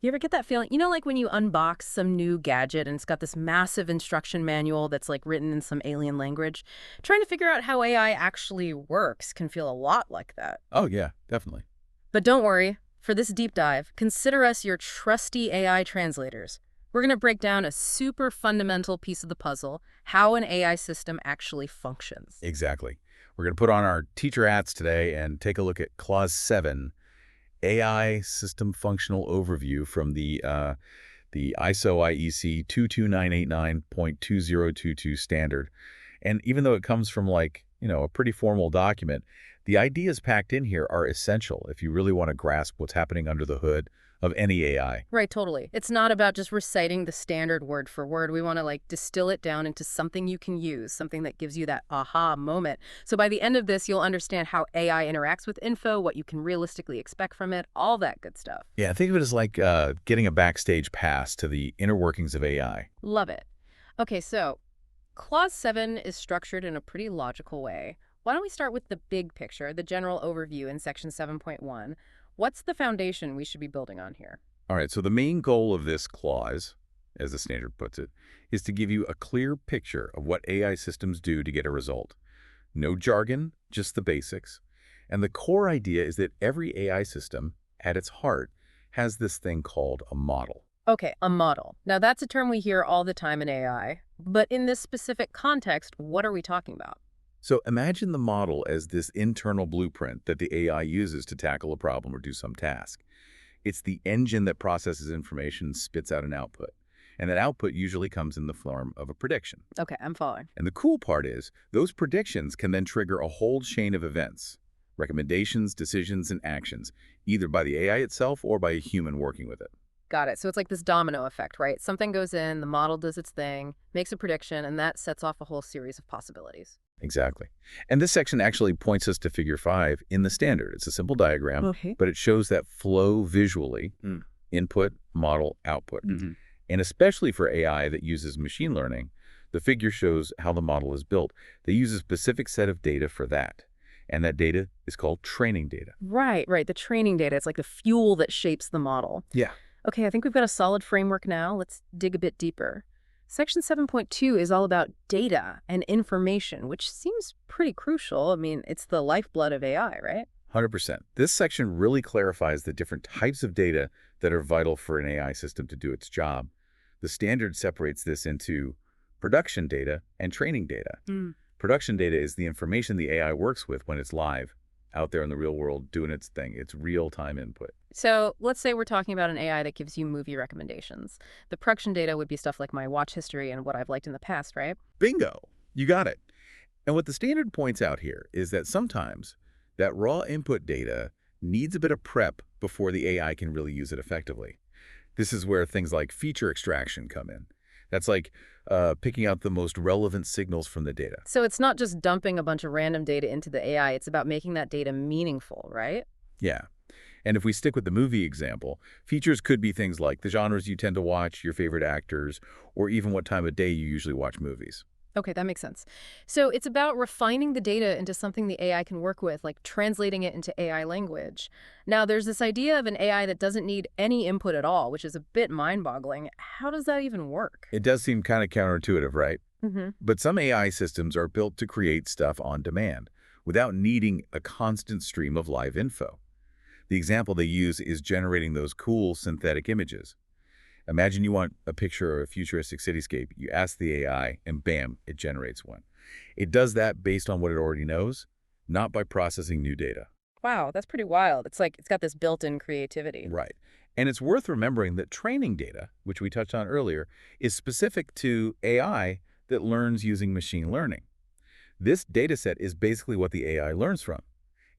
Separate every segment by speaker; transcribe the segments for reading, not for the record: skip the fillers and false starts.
Speaker 1: You ever get that feeling? Like when you unbox some new gadget and it's got this massive instruction manual that's like written in some alien language? Trying to figure out how AI actually works can feel a lot like that.
Speaker 2: Oh, yeah, definitely.
Speaker 1: But don't worry, for this deep dive, consider us your trusty AI translators. We're going to break down a super fundamental piece of the puzzle, how an AI system actually functions.
Speaker 2: Exactly. We're going to put on our teacher hats today and take a look at Clause 7, AI System Functional Overview from the ISO IEC 22989.2022 standard. And even though it comes from a pretty formal document, the ideas packed in here are essential if you really want to grasp what's happening under the hood of any AI.
Speaker 1: Right, totally. It's not about just reciting the standard word for word. We want to distill it down into something you can use, something that gives you that aha moment. So by the end of this, you'll understand how AI interacts with info, what you can realistically expect from it, all that good stuff.
Speaker 2: Yeah, think of it as like getting a backstage pass to the inner workings of AI.
Speaker 1: Love it. Okay, so Clause 7 is structured in a pretty logical way. Why don't we start with the big picture, the general overview in Section 7.1? What's the foundation we should be building on here?
Speaker 2: All right, so the main goal of this clause, as the standard puts it, is to give you a clear picture of what AI systems do to get a result. No jargon, just the basics. And the core idea is that every AI system, at its heart, has this thing called a model.
Speaker 1: Okay, a model. Now, that's a term we hear all the time in AI. But in this specific context, what are we talking about?
Speaker 2: So imagine the model as this internal blueprint that the AI uses to tackle a problem or do some task. It's the engine that processes information and spits out an output. And that output usually comes in the form of a prediction.
Speaker 1: Okay, I'm following.
Speaker 2: And the cool part is, those predictions can then trigger a whole chain of events, recommendations, decisions, and actions, either by the AI itself or by a human working with it.
Speaker 1: Got it. So it's like this domino effect, right? Something goes in, the model does its thing, makes a prediction, and that sets off a whole series of possibilities.
Speaker 2: Exactly. And this section actually points us to Figure 5 in the standard. It's a simple diagram,
Speaker 1: Okay.
Speaker 2: but it shows that flow visually, input, model, output. And especially for AI that uses machine learning, the figure shows how the model is built. They use a specific set of data for that. And that data is called training data.
Speaker 1: Right, right. The training data, it's like the fuel that shapes the model.
Speaker 2: Yeah.
Speaker 1: Okay, I think we've got a solid framework now. Let's dig a bit deeper. Section 7.2 is all about data and information, which seems pretty crucial. I mean, it's the lifeblood of AI, right?
Speaker 2: 100%. This section really clarifies the different types of data that are vital for an AI system to do its job. The standard separates this into production data and training data. Production data is the information the AI works with when it's live, out there in the real world doing its thing. It's real-time input.
Speaker 1: So let's say we're talking about an AI that gives you movie recommendations. The production data would be stuff like my watch history and what I've liked in the past, right?
Speaker 2: Bingo! You got it. And what the standard points out here is that sometimes that raw input data needs a bit of prep before the AI can really use it effectively. This is where things like feature extraction come in. That's like picking out the most relevant signals from the data.
Speaker 1: So it's not just dumping a bunch of random data into the AI, it's about making that data meaningful, right?
Speaker 2: Yeah. And if we stick with the movie example, features could be things like the genres you tend to watch, your favorite actors, or even what time of day you usually watch movies.
Speaker 1: Okay, that makes sense. So it's about refining the data into something the AI can work with, like translating it into AI language. Now, there's this idea of an AI that doesn't need any input at all, which is a bit mind-boggling. How does that even work?
Speaker 2: It does seem kind of counterintuitive, right?
Speaker 1: Mm-hmm.
Speaker 2: But some AI systems are built to create stuff on demand without needing a constant stream of live info. The example they use is generating those cool synthetic images. Imagine you want a picture of a futuristic cityscape. You ask the AI, and bam, it generates one. It does that based on what it already knows, not by processing new data.
Speaker 1: Wow, that's pretty wild. It's like it's got this built-in creativity.
Speaker 2: Right. And it's worth remembering that training data, which we touched on earlier, is specific to AI that learns using machine learning. This data set is basically what the AI learns from.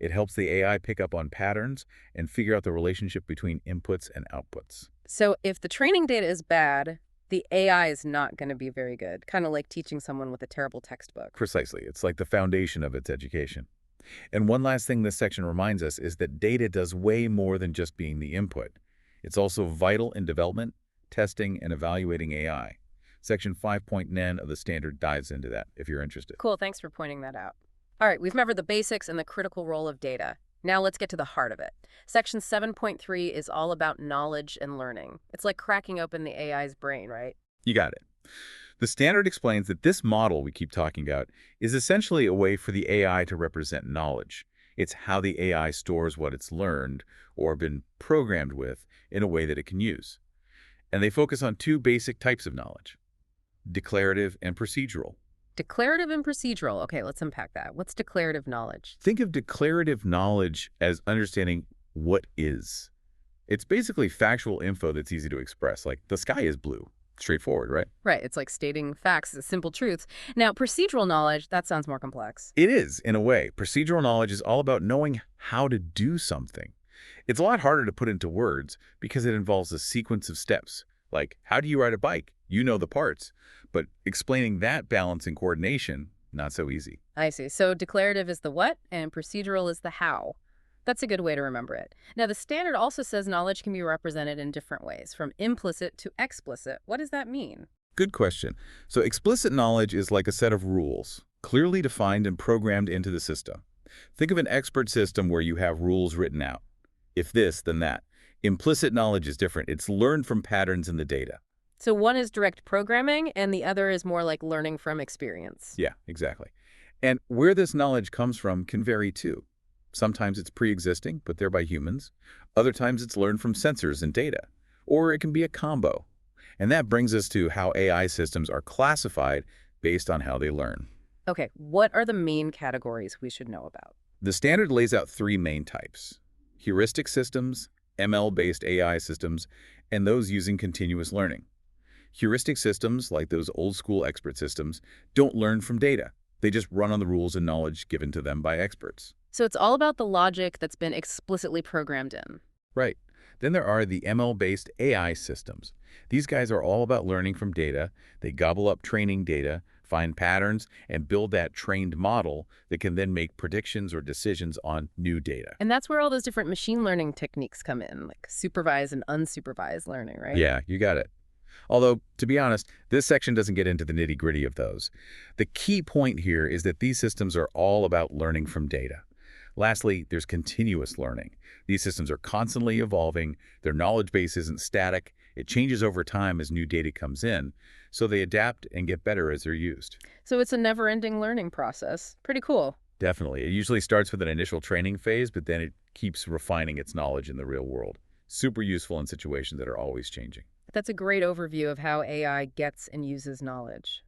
Speaker 2: It helps the AI pick up on patterns and figure out the relationship between inputs and outputs.
Speaker 1: So if the training data is bad, the AI is not going to be very good, kind of like teaching someone with a terrible textbook.
Speaker 2: Precisely. It's like the foundation of its education. And one last thing this section reminds us is that data does way more than just being the input. It's also vital in development, testing, and evaluating AI. Section 5.9 of the standard dives into that, if you're interested.
Speaker 1: Cool, thanks for pointing that out. All right, we've covered the basics and the critical role of data. Now let's get to the heart of it. Section 7.3 is all about knowledge and learning. It's like cracking open the AI's brain, right?
Speaker 2: You got it. The standard explains that this model we keep talking about is essentially a way for the AI to represent knowledge. It's how the AI stores what it's learned or been programmed with in a way that it can use. And they focus on two basic types of knowledge: declarative and procedural.
Speaker 1: Declarative and procedural. Okay, let's unpack that. What's declarative knowledge?
Speaker 2: Think of declarative knowledge as understanding what is. It's basically factual info that's easy to express, like the sky is blue. Straightforward, right?
Speaker 1: Right, it's like stating facts, simple truths. Now, procedural knowledge, that sounds more complex.
Speaker 2: It is, in a way. Procedural knowledge is all about knowing how to do something. It's a lot harder to put into words because it involves a sequence of steps. Like, how do you ride a bike? You know the parts. But explaining that balance and coordination, not so easy.
Speaker 1: I see. So declarative is the what, and procedural is the how. That's a good way to remember it. Now, the standard also says knowledge can be represented in different ways, from implicit to explicit. What does that mean?
Speaker 2: Good question. So explicit knowledge is like a set of rules, clearly defined and programmed into the system. Think of an expert system where you have rules written out. If this, then that. Implicit knowledge is different. It's learned from patterns in the data.
Speaker 1: So one is direct programming, and the other is more like learning from experience.
Speaker 2: Yeah, exactly. And where this knowledge comes from can vary too. Sometimes it's pre-existing, put there by humans. Other times it's learned from sensors and data. Or it can be a combo. And that brings us to how AI systems are classified based on how they learn.
Speaker 1: Okay, what are the main categories we should know about?
Speaker 2: The standard lays out three main types: heuristic systems, ML-based AI systems, and those using continuous learning. Heuristic systems, like those old-school expert systems, don't learn from data. They just run on the rules and knowledge given to them by experts.
Speaker 1: So it's all about the logic that's been explicitly programmed in.
Speaker 2: Right. Then there are the ML-based AI systems. These guys are all about learning from data. They gobble up training data, find patterns, and build that trained model that can then make predictions or decisions on new data.
Speaker 1: And that's where all those different machine learning techniques come in, like supervised and unsupervised learning, right?
Speaker 2: Yeah, you got it. Although, to be honest, this section doesn't get into the nitty-gritty of those. The key point here is that these systems are all about learning from data. Lastly, there's continuous learning. These systems are constantly evolving. Their knowledge base isn't static. It changes over time as new data comes in, so they adapt and get better as they're used.
Speaker 1: So it's a never-ending learning process. Pretty cool.
Speaker 2: Definitely. It usually starts with an initial training phase, but then it keeps refining its knowledge in the real world. Super useful in situations that are always changing.
Speaker 1: That's a great overview of how AI gets and uses knowledge.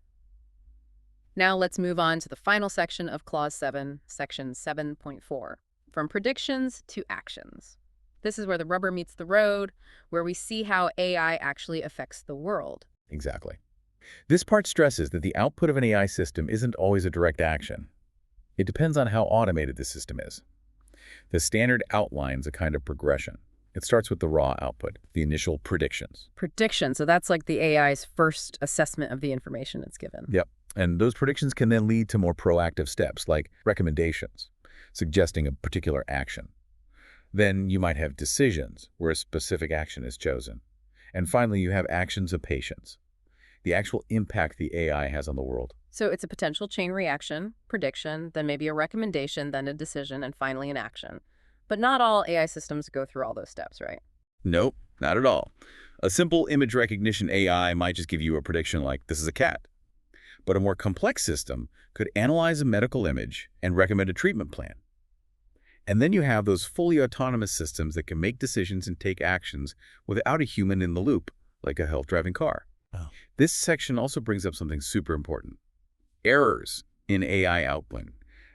Speaker 1: Now let's move on to the final section of Clause 7, Section 7.4, from predictions to actions. This is where the rubber meets the road, where we see how AI actually affects the world.
Speaker 2: Exactly. This part stresses that the output of an AI system isn't always a direct action. It depends on how automated the system is. The standard outlines a kind of progression. It starts with the raw output, the initial predictions.
Speaker 1: Prediction, so that's like the AI's first assessment of the information it's given.
Speaker 2: Yep. And those predictions can then lead to more proactive steps, like recommendations, suggesting a particular action. Then you might have decisions, where a specific action is chosen. And finally, you have actions of patience, the actual impact the AI has on the world.
Speaker 1: So it's a potential chain reaction, prediction, then maybe a recommendation, then a decision, and finally an action. But not all AI systems go through all those steps, right?
Speaker 2: Nope, not at all. A simple image recognition AI might just give you a prediction like, this is a cat. But a more complex system could analyze a medical image and recommend a treatment plan. And then you have those fully autonomous systems that can make decisions and take actions without a human in the loop, like a self-driving car. Oh. This section also brings up something super important: errors in AI output.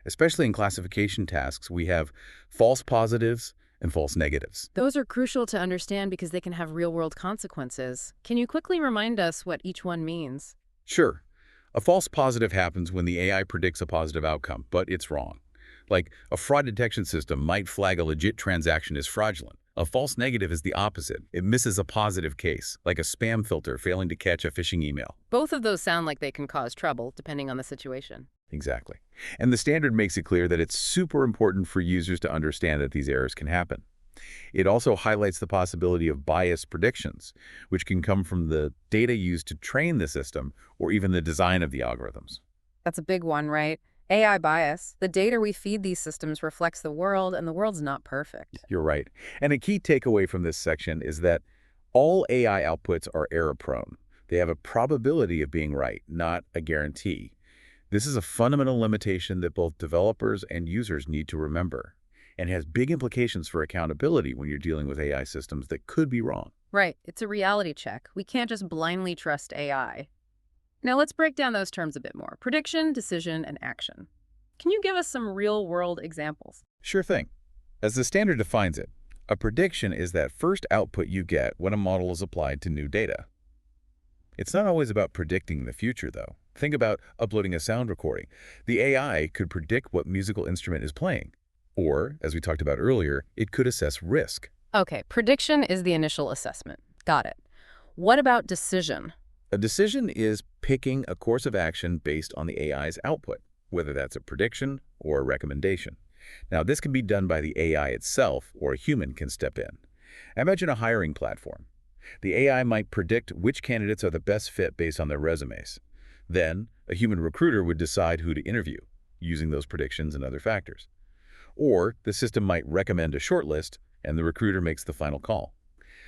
Speaker 2: Especially in classification tasks, we have false positives and false negatives.
Speaker 1: Those are crucial to understand because they can have real-world consequences. Can you quickly remind us what each one means?
Speaker 2: Sure. A false positive happens when the AI predicts a positive outcome, but it's wrong. Like, a fraud detection system might flag a legit transaction as fraudulent. A false negative is the opposite. It misses a positive case, like a spam filter failing to catch a phishing email.
Speaker 1: Both of those sound like they can cause trouble, depending on the situation.
Speaker 2: Exactly. And the standard makes it clear that it's super important for users to understand that these errors can happen. It also highlights the possibility of biased predictions, which can come from the data used to train the system or even the design of the algorithms.
Speaker 1: That's a big one, right? AI bias. The data we feed these systems reflects the world, and the world's not perfect.
Speaker 2: You're right. And a key takeaway from this section is that all AI outputs are error-prone. They have a probability of being right, not a guarantee. This is a fundamental limitation that both developers and users need to remember, and has big implications for accountability when you're dealing with AI systems that could be wrong.
Speaker 1: Right, it's a reality check. We can't just blindly trust AI. Now let's break down those terms a bit more. Prediction, decision, and action. Can you give us some real-world examples?
Speaker 2: Sure thing. As the standard defines it, a prediction is that first output you get when a model is applied to new data. It's not always about predicting the future, though. Think about uploading a sound recording. The AI could predict what musical instrument is playing. Or, as we talked about earlier, it could assess risk.
Speaker 1: Okay, prediction is the initial assessment. Got it. What about decision?
Speaker 2: A decision is picking a course of action based on the AI's output, whether that's a prediction or a recommendation. Now, this can be done by the AI itself, or a human can step in. Imagine a hiring platform. The AI might predict which candidates are the best fit based on their resumes. Then, a human recruiter would decide who to interview, using those predictions and other factors. Or, the system might recommend a shortlist, and the recruiter makes the final call.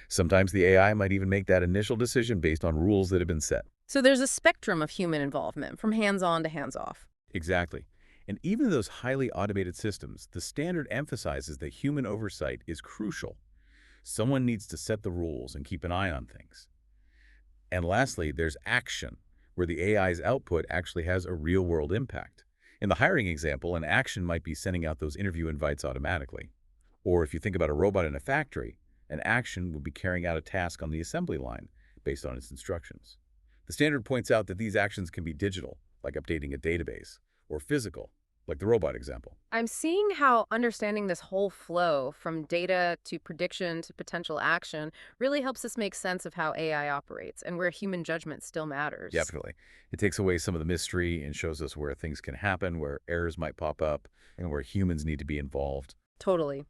Speaker 2: Sometimes the AI might even make that initial decision based on rules that have been set.
Speaker 1: So there's a spectrum of human involvement, from hands-on to hands-off.
Speaker 2: Exactly. And even in those highly automated systems, the standard emphasizes that human oversight is crucial. Someone needs to set the rules and keep an eye on things. And lastly, there's action, where the AI's output actually has a real-world impact. In the hiring example, an action might be sending out those interview invites automatically. Or if you think about a robot in a factory, an action would be carrying out a task on the assembly line based on its instructions. The standard points out that these actions can be digital, like updating a database, or physical, like the robot example.
Speaker 1: I'm seeing how understanding this whole flow, from data to prediction to potential action, really helps us make sense of how AI operates and where human judgment still matters.
Speaker 2: Definitely. It takes away some of the mystery and shows us where things can happen, where errors might pop up, and where humans need to be involved.
Speaker 1: Totally.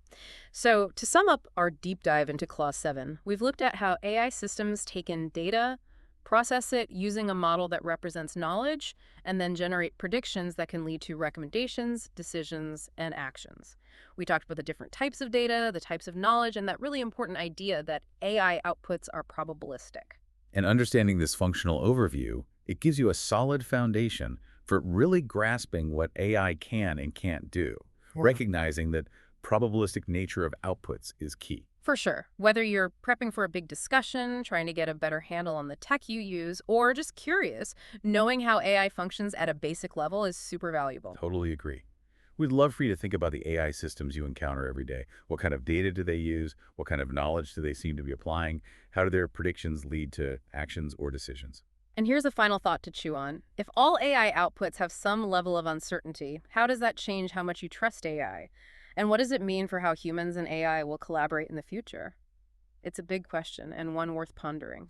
Speaker 1: So, to sum up our deep dive into Clause 7, we've looked at how AI systems take in data, process it using a model that represents knowledge, and then generate predictions that can lead to recommendations, decisions, and actions. We talked about the different types of data, the types of knowledge, and that really important idea that AI outputs are probabilistic.
Speaker 2: And understanding this functional overview, it gives you a solid foundation for really grasping what AI can and can't do, recognizing that probabilistic nature of outputs is key.
Speaker 1: For sure. Whether you're prepping for a big discussion, trying to get a better handle on the tech you use, or just curious, knowing how AI functions at a basic level is super valuable.
Speaker 2: Totally agree. We'd love for you to think about the AI systems you encounter every day. What kind of data do they use? What kind of knowledge do they seem to be applying? How do their predictions lead to actions or decisions?
Speaker 1: And here's a final thought to chew on. If all AI outputs have some level of uncertainty, how does that change how much you trust AI? And what does it mean for how humans and AI will collaborate in the future? It's a big question and one worth pondering.